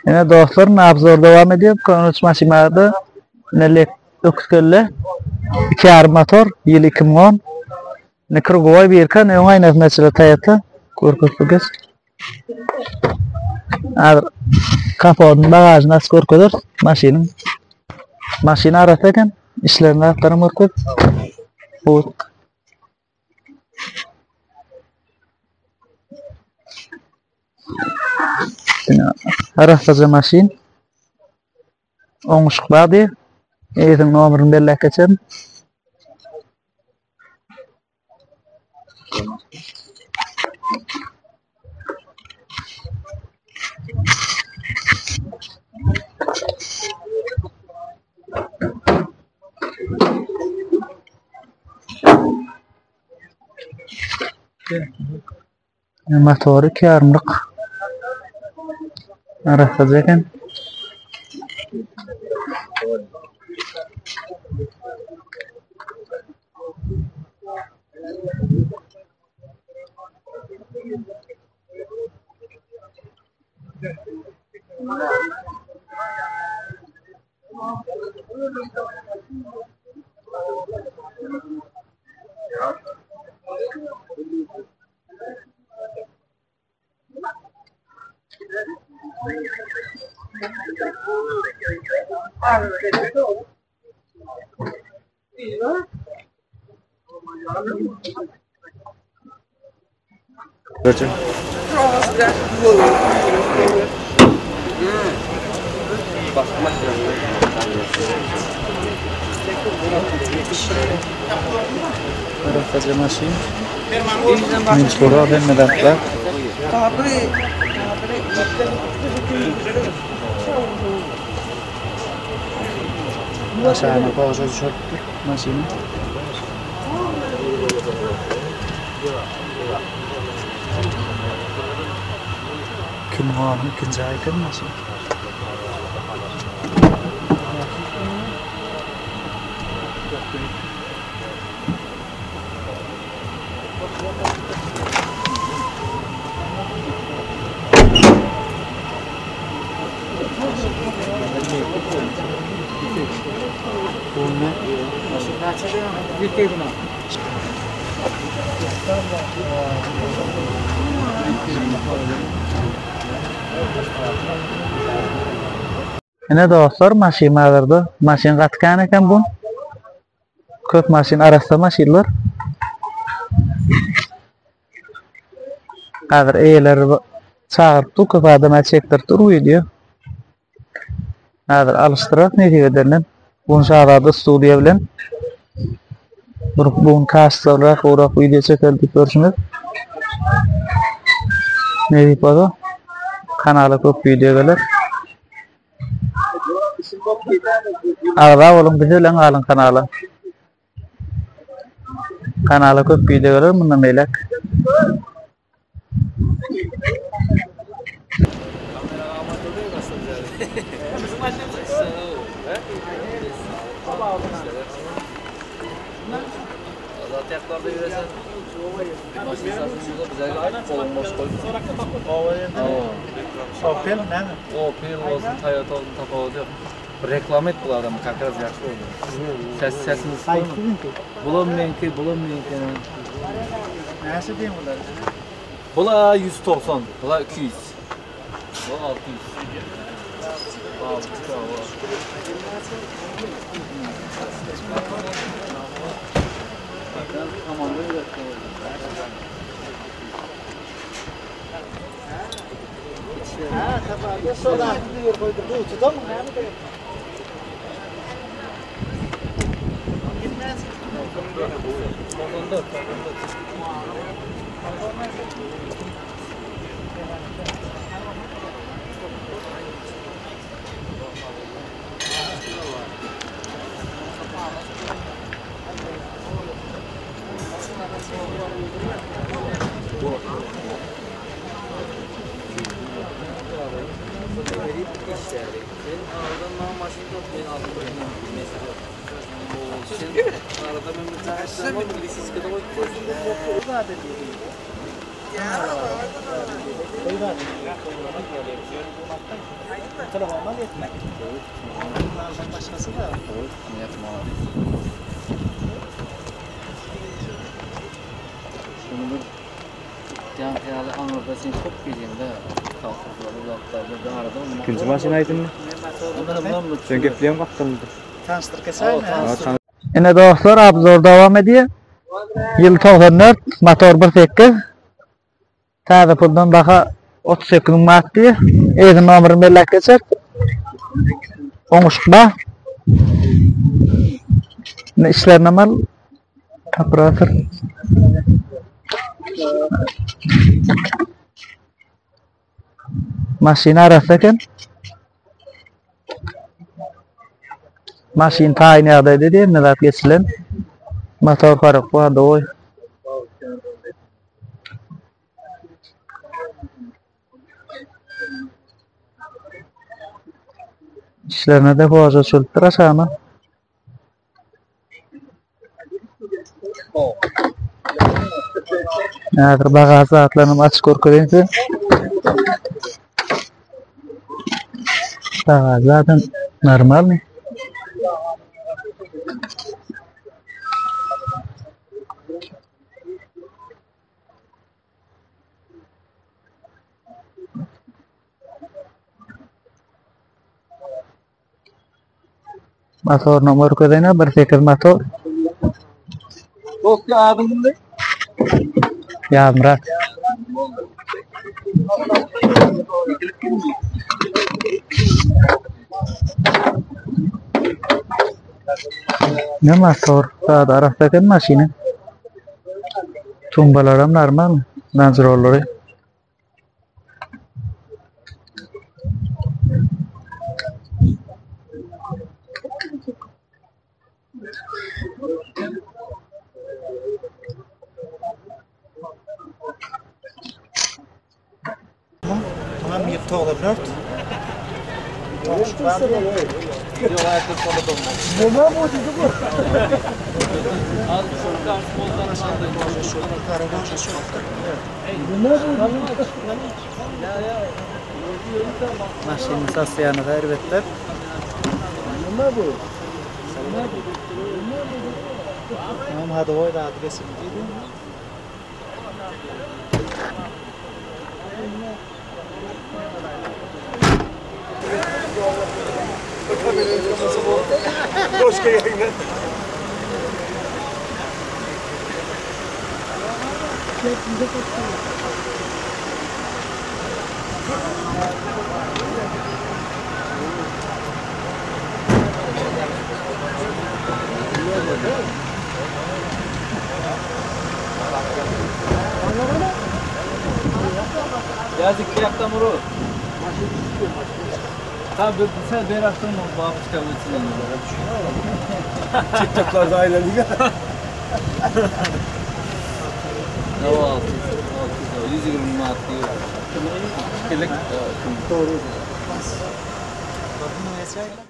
Yine dostlar nabzor devam ediyor. Konuşmaşımada nelik öküskelle 2,5 motor yıl 2010 ne kırgıvay bir kan ne aynı mesela tayatı korkutucu. Ar kapağın bagajı nasıl korkudur maşina arasından işlerini aktarım korkut. Bu arasacı maşin 10 ışık bağdı. Eğitim numarını belli geçelim. Motoru karmlık arasacağken Kaçın? arasacı maşin minçkura ve medatlar aşağına bağışa düşürdü maşini. Kümhanın ikinci aykın maşin. Yine dostlar maşin alırdı. Maşin katkan eken bu. Köp maşin arasında maşinler. Kadar eğileri çağırıp köp adama çektirtir uyuyor. Kadar alıştırarak ne diyorlar? Bunu çağırdı stüdyo bilen. Bunun kaslarla uğrak video çekildi görüşünüz. Ne diyip o? Kanala köp video gelir. Arada oğlum bize lan alın kanala. Kanala köp video gelir bundan meylek. Ayaklarda yüresen maşin satışında bize olmuş koydu. Opel ne? Opel olsun, Toyota olsun, tafavut yok. Reklam et bu adamı, kakraz yaxşı oynuyor. Sesimiz koyma. Bulamıyorki. Nasıl diyeyim bunlar? Bula 190, bula 200, bula 600. Gülcü maşina aydın mı? Sen gepleyem kaptanıdır. Yine dostlar abzor devam ediyor. Yıl 94 motor 1.8. Taze puldan daha 38 maddi. Ezin nomerini belirleyip geçer. Oңuşma. İşler normal. Kapıratır. Maşina arasındayken maşin tayin yağdaydı diye neler geçilen motor fark vardı oy. İşlerine de fazla çöltür aşağına. Nedir bagajı atlanım açık korkuyordu. Bagaj zaten normal mi? Motor nomor kodenya 1.8 motor. Dost adım ne? Ya Murat. Ne motor? Daha da arasındaki maşine. Tumbalarım normal mi? Nazrolları. Tamam yıktı olabilir. Yok ayakta sola dolma. Ne var bu dedi bu? Az şu karşı bozdan aşağıda. Maşinin sasyanı da elbette. Ne bu? Tamam hadi oy da adresi gidiyor. Hoş geldin. Yazık ki yaktan vuru. Tabii sen bir hafta mı babuşka uçsun. TikTok'larda ailelik. Ne o altı? 120 manat diyor. Kelek. Doğru.